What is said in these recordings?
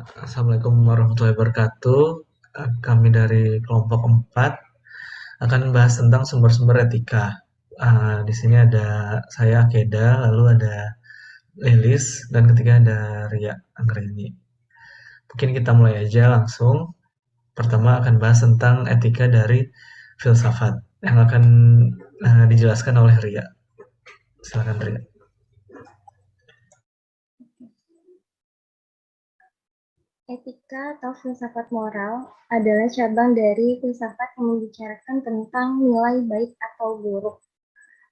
Assalamualaikum warahmatullahi wabarakatuh. Kami dari kelompok 4 akan membahas tentang sumber-sumber etika. Di sini ada saya Keda, lalu ada Lilis, dan ketiga ada Ria Anggreni. Mungkin kita mulai aja langsung. Pertama akan bahas tentang etika dari filsafat yang akan dijelaskan oleh Ria. Silakan Ria. Etika atau filsafat moral adalah cabang dari filsafat yang membicarakan tentang nilai baik atau buruk.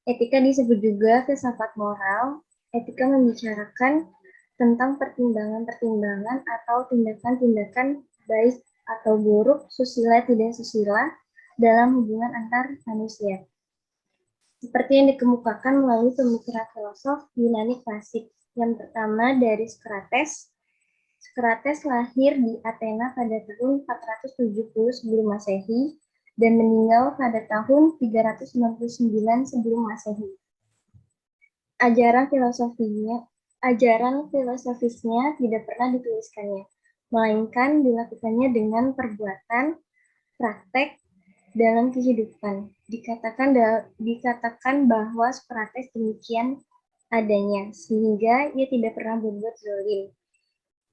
Etika disebut juga filsafat moral. Etika membicarakan tentang pertimbangan-pertimbangan atau tindakan-tindakan baik atau buruk, susila tidak susila, dalam hubungan antar manusia. Seperti yang dikemukakan melalui pemikiran filosof Yunani klasik. Yang pertama dari Sokrates. Sokrates lahir di Athena pada tahun 470 sebelum Masehi dan meninggal pada tahun 399 sebelum Masehi. Ajaran filosofisnya tidak pernah dituliskannya, melainkan dilakukannya dengan perbuatan, praktek, dalam kehidupan. Dikatakan bahwa Sokrates demikian adanya, sehingga ia tidak pernah berbuat zalim.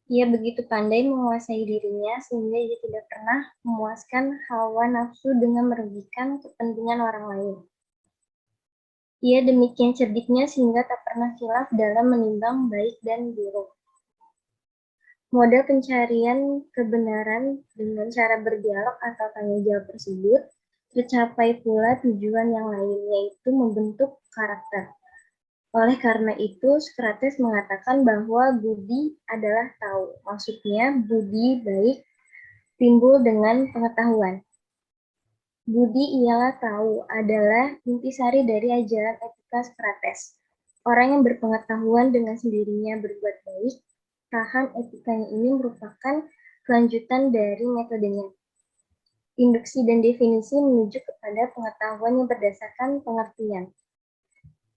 Ia begitu pandai menguasai dirinya sehingga ia tidak pernah memuaskan hawa nafsu dengan merugikan kepentingan orang lain. Ia demikian cerdiknya sehingga tak pernah khilaf dalam menimbang baik dan buruk. Model pencarian kebenaran dengan cara berdialog atau tanya jawab tersebut tercapai pula tujuan yang lain, yaitu membentuk karakter. Oleh karena itu, Sokrates mengatakan bahwa budi adalah tahu. Maksudnya, budi baik timbul dengan pengetahuan. Budi ialah tahu adalah intisari dari ajaran etika Sokrates. Orang yang berpengetahuan dengan sendirinya berbuat baik, paham etikanya ini merupakan kelanjutan dari metodenya. Induksi dan definisi menuju kepada pengetahuan yang berdasarkan pengertian.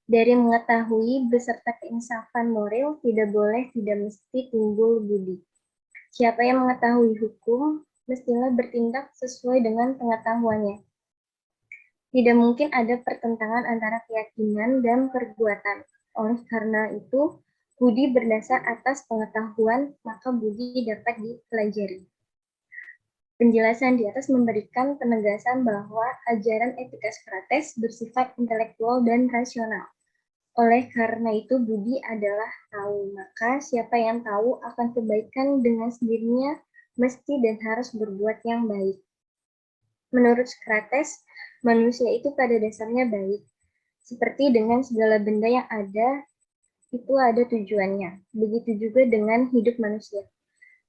Dari mengetahui beserta keinsafan moral tidak mesti timbul budi. Siapa yang mengetahui hukum mestilah bertindak sesuai dengan pengetahuannya. Tidak mungkin ada pertentangan antara keyakinan dan perbuatan. Oleh karena itu, budi berdasar atas pengetahuan, maka budi dapat dipelajari. Penjelasan di atas memberikan penegasan bahwa ajaran etika Sokrates bersifat intelektual dan rasional. Oleh karena itu, budi adalah tahu. Maka siapa yang tahu akan kebaikan dengan sendirinya mesti dan harus berbuat yang baik. Menurut Sokrates, manusia itu pada dasarnya baik. Seperti dengan segala benda yang ada, itu ada tujuannya. Begitu juga dengan hidup manusia.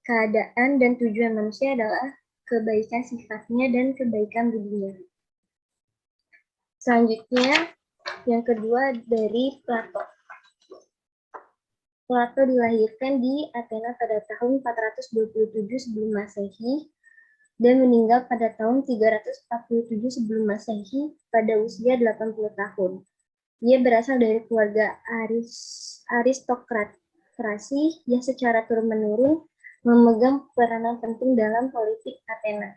Keadaan dan tujuan manusia adalah kebaikan sifatnya dan kebaikan budinya. Selanjutnya, yang kedua dari Plato. Plato dilahirkan di Athena pada tahun 427 sebelum Masehi dan meninggal pada tahun 347 sebelum Masehi pada usia 80 tahun. Ia berasal dari keluarga aristokrasi yang secara turun-menurun memegang peranan penting dalam politik Athena.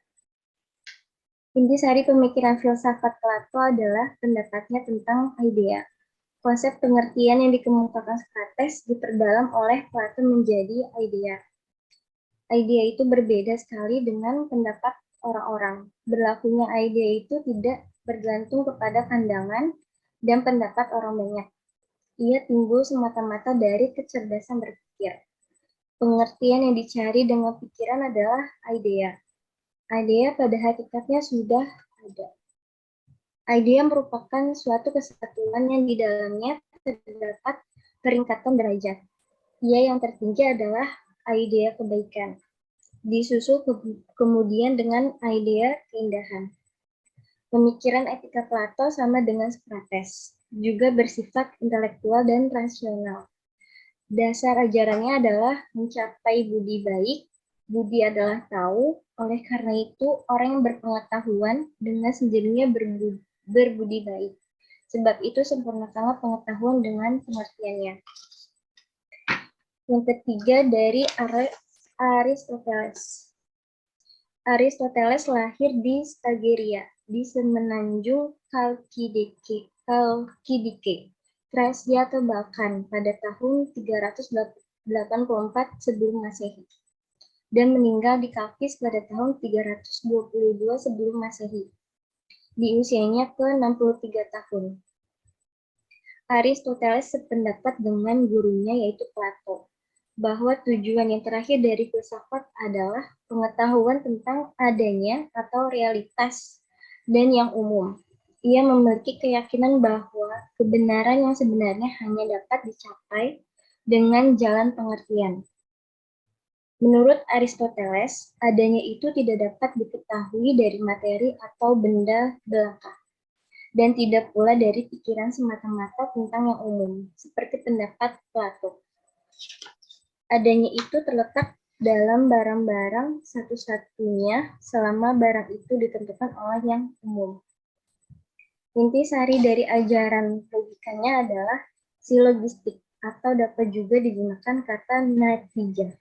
Intisari pemikiran filsafat Plato adalah pendapatnya tentang idea. Konsep pengertian yang dikemukakan Sokrates diperdalam oleh Plato menjadi idea. Idea itu berbeda sekali dengan pendapat orang-orang. Berlakunya idea itu tidak bergantung kepada pandangan dan pendapat orang banyak. Ia timbul semata-mata dari kecerdasan berpikir. Pengertian yang dicari dengan pikiran adalah idea. Idea pada hakikatnya sudah ada. Idea merupakan suatu kesatuan yang di dalamnya terdapat peringkatan derajat. Ia yang tertinggi adalah idea kebaikan, disusul kemudian dengan idea keindahan. Pemikiran etika Plato sama dengan Sokrates, juga bersifat intelektual dan rasional. Dasar ajarannya adalah mencapai budi baik. Budi adalah tahu, oleh karena itu orang yang berpengetahuan dengan sendirinya berbudi baik. Sebab itu sempurnakanlah pengetahuan dengan pengertiannya. Yang ketiga dari Aristoteles. Aristoteles lahir di Stagiria, di semenanjung Kalkidike, Tracia atau Balkan pada tahun 384 sebelum Masehi dan meninggal di Kalkis pada tahun 322 sebelum Masehi di usianya ke-63 tahun. Aristoteles sependapat dengan gurunya yaitu Plato, bahwa tujuan yang terakhir dari filsafat adalah pengetahuan tentang adanya atau realitas dan yang umum. Ia memiliki keyakinan bahwa kebenaran yang sebenarnya hanya dapat dicapai dengan jalan pengertian. Menurut Aristoteles, adanya itu tidak dapat diketahui dari materi atau benda belaka, dan tidak pula dari pikiran semata-mata tentang yang umum, seperti pendapat Plato. Adanya itu terletak dalam barang-barang satu-satunya selama barang itu ditentukan oleh yang umum. Inti sari dari ajaran logikanya adalah silogistik, atau dapat juga digunakan kata natijah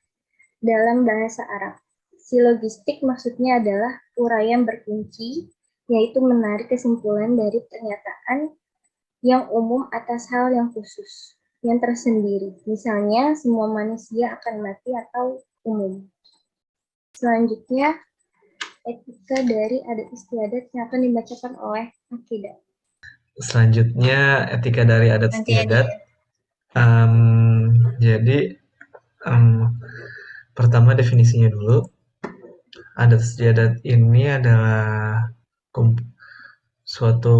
dalam bahasa Arab. Silogistik maksudnya adalah uraian berkunci, yaitu menarik kesimpulan dari pernyataan yang umum atas hal yang khusus, yang tersendiri. Misalnya, semua manusia akan mati atau umum. Selanjutnya, etika dari adat istiadat yang akan dibacakan oleh Akidah. Selanjutnya, etika dari adat Nanti istiadat. Jadi, pertama definisinya dulu. Adat istiadat ini adalah suatu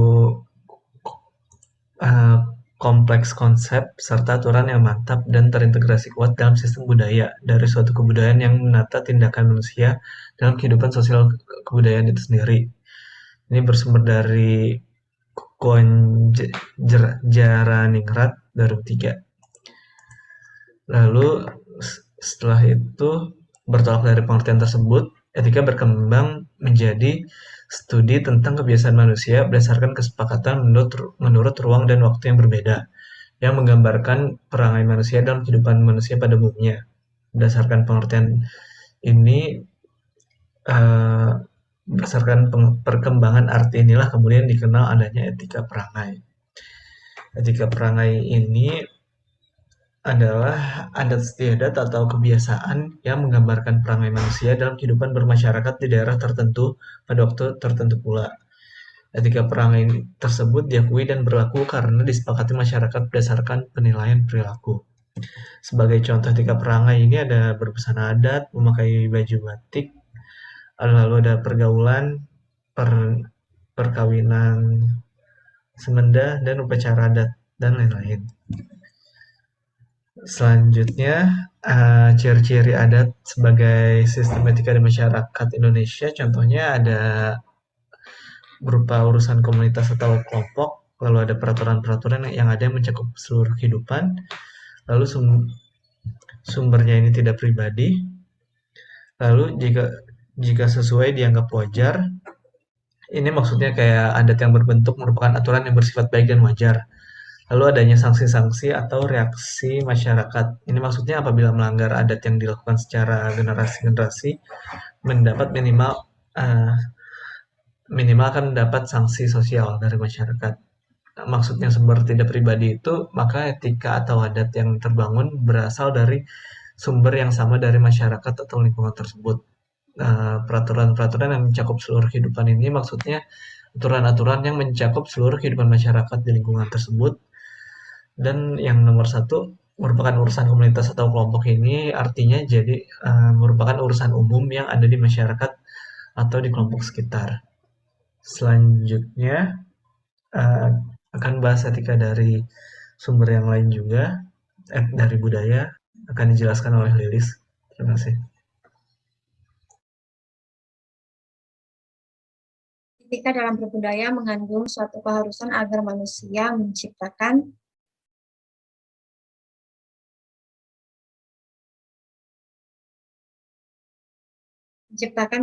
uh, kompleks konsep serta aturan yang mantap dan terintegrasi kuat dalam sistem budaya dari suatu kebudayaan yang menata tindakan manusia dalam kehidupan sosial kebudayaan itu sendiri. Ini bersumber dari Jaraningrat 2003. Lalu setelah itu bertolak dari pengertian tersebut, etika berkembang menjadi studi tentang kebiasaan manusia berdasarkan kesepakatan menurut ruang dan waktu yang berbeda, yang menggambarkan perangai manusia dalam kehidupan manusia pada umumnya. Berdasarkan pengertian ini, eh, berdasarkan perkembangan arti inilah kemudian dikenal adanya etika perangai. Etika perangai ini adalah adat istiadat atau kebiasaan yang menggambarkan perangai manusia dalam kehidupan bermasyarakat di daerah tertentu pada waktu tertentu pula. Etika perangai tersebut diakui dan berlaku karena disepakati masyarakat berdasarkan penilaian perilaku. Sebagai contoh etika perangai ini ada berbusana adat, memakai baju batik, lalu ada pergaulan, per, perkawinan semenda, dan upacara adat, dan lain-lain. Selanjutnya, ciri-ciri adat sebagai sistem etika di masyarakat Indonesia, contohnya ada berupa urusan komunitas atau kelompok, lalu ada peraturan-peraturan yang ada yang mencakup seluruh kehidupan, lalu sumbernya ini tidak pribadi, lalu jika sesuai dianggap wajar, ini maksudnya kayak adat yang berbentuk merupakan aturan yang bersifat baik dan wajar. Lalu adanya sanksi-sanksi atau reaksi masyarakat. Ini maksudnya apabila melanggar adat yang dilakukan secara generasi-generasi, mendapat uh, minimal akan mendapat sanksi sosial dari masyarakat. Maksudnya sumber tidak pribadi itu, maka etika atau adat yang terbangun berasal dari sumber yang sama dari masyarakat atau lingkungan tersebut. Peraturan-peraturan yang mencakup seluruh kehidupan ini maksudnya aturan-aturan yang mencakup seluruh kehidupan masyarakat di lingkungan tersebut. Dan yang nomor satu, merupakan urusan komunitas atau kelompok ini artinya jadi merupakan urusan umum yang ada di masyarakat atau di kelompok sekitar. Selanjutnya uh, akan bahas etika dari sumber yang lain juga, dari budaya, akan dijelaskan oleh Lilis. Terima kasih. Etika dalam berbudaya mengandung suatu keharusan agar manusia menciptakan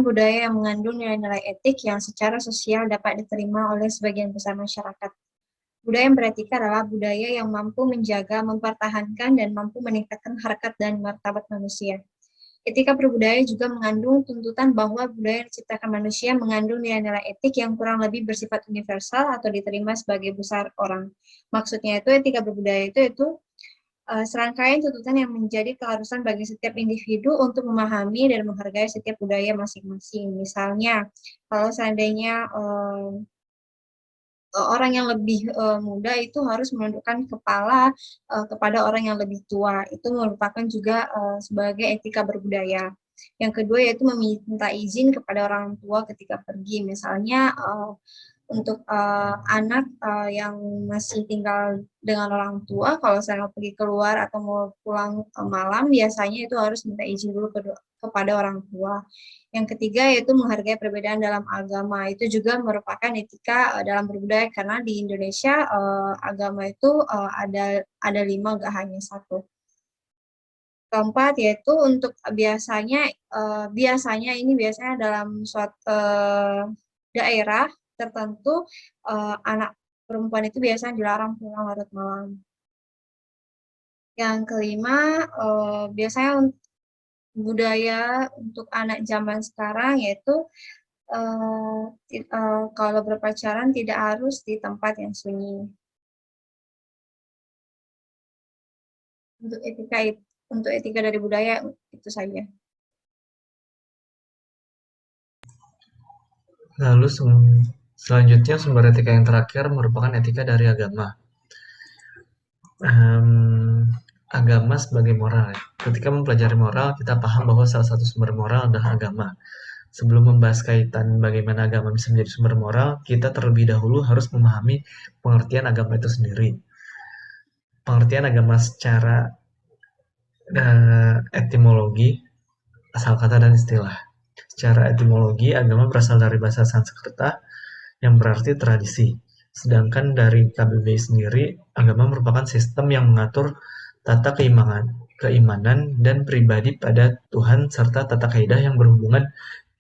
budaya yang mengandung nilai-nilai etik yang secara sosial dapat diterima oleh sebagian besar masyarakat. Budaya yang beretika adalah budaya yang mampu menjaga, mempertahankan, dan mampu meningkatkan harkat dan martabat manusia. Etika berbudaya juga mengandung tuntutan bahwa budaya yang diciptakan manusia mengandung nilai-nilai etik yang kurang lebih bersifat universal atau diterima sebagai besar orang. Maksudnya itu etika berbudaya itu serangkaian tuntutan yang menjadi keharusan bagi setiap individu untuk memahami dan menghargai setiap budaya masing-masing. Misalnya, kalau seandainya orang yang lebih muda itu harus menundukkan kepala kepada orang yang lebih tua. Itu merupakan juga sebagai etika berbudaya. Yang kedua yaitu meminta izin kepada orang tua ketika pergi. Misalnya untuk anak yang masih tinggal dengan orang tua, kalau saya mau pergi keluar atau mau pulang malam, biasanya itu harus minta izin dulu kepada orang tua. Yang ketiga yaitu menghargai perbedaan dalam agama. Itu juga merupakan etika dalam berbudaya karena di Indonesia agama itu ada 5, nggak hanya satu. Keempat yaitu untuk biasanya dalam suatu daerah tertentu anak perempuan itu biasanya dilarang pulang larut malam. Yang kelima biasanya budaya untuk anak zaman sekarang yaitu kalau berpacaran tidak harus di tempat yang sunyi. Untuk etika dari budaya itu saja. Lalu selanjutnya sumber etika yang terakhir merupakan etika dari agama. Agama sebagai moral. Ketika mempelajari moral, kita paham bahwa salah satu sumber moral adalah agama. Sebelum membahas kaitan bagaimana agama bisa menjadi sumber moral, kita terlebih dahulu harus memahami pengertian agama itu sendiri. Pengertian agama secara etimologi, asal kata dan istilah. Secara etimologi, agama berasal dari bahasa Sanskerta yang berarti tradisi. Sedangkan dari KBBI sendiri, agama merupakan sistem yang mengatur tata keimanan dan pribadi pada Tuhan serta tata kaidah yang berhubungan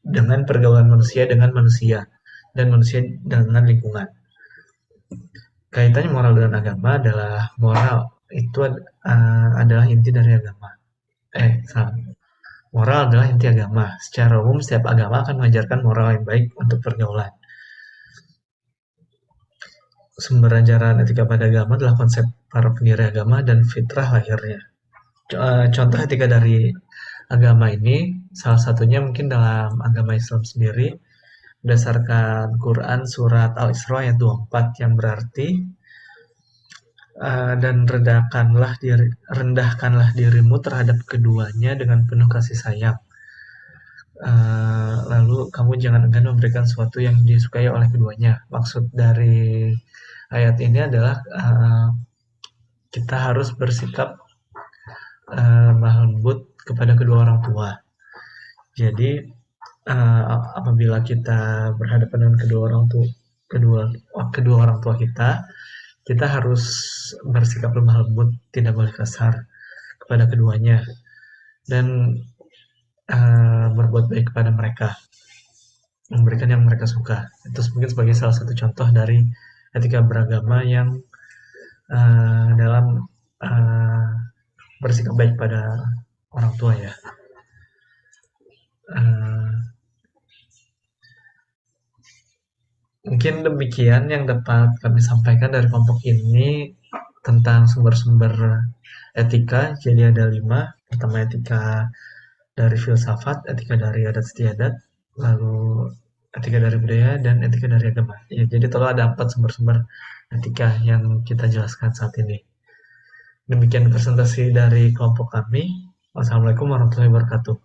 dengan pergaulan manusia dengan manusia dan manusia dengan lingkungan. Kaitannya moral dengan agama adalah moral itu adalah inti dari agama. Salah. Moral adalah inti agama. Secara umum, setiap agama akan mengajarkan moral yang baik untuk pergaulan. Sumber ajaran etika pada agama adalah konsep para pendiri agama dan fitrah lahirnya. Contoh etika dari agama ini, salah satunya mungkin dalam agama Islam sendiri, berdasarkan Quran surat Al-Isra ayat 24 yang berarti dan rendahkanlah dirimu terhadap keduanya dengan penuh kasih sayang. Lalu kamu jangan enggan memberikan sesuatu yang disukai oleh keduanya. Maksud dari ayat ini adalah kita harus bersikap lembut kepada kedua orang tua. Jadi apabila kita berhadapan dengan kedua orang tua kita harus bersikap lemah lembut, tidak boleh kasar kepada keduanya dan berbuat baik kepada mereka, memberikan yang mereka suka. Itu mungkin sebagai salah satu contoh dari etika beragama yang dalam bersikap baik pada orang tua ya. Mungkin demikian yang dapat kami sampaikan dari kelompok ini tentang sumber-sumber etika. Jadi ada 5. Pertama etika dari filsafat, etika dari adat istiadat, lalu etika dari budaya, dan etika dari agama. Ya, jadi total ada 4 sumber-sumber etika yang kita jelaskan saat ini. Demikian presentasi dari kelompok kami. Wassalamualaikum warahmatullahi wabarakatuh.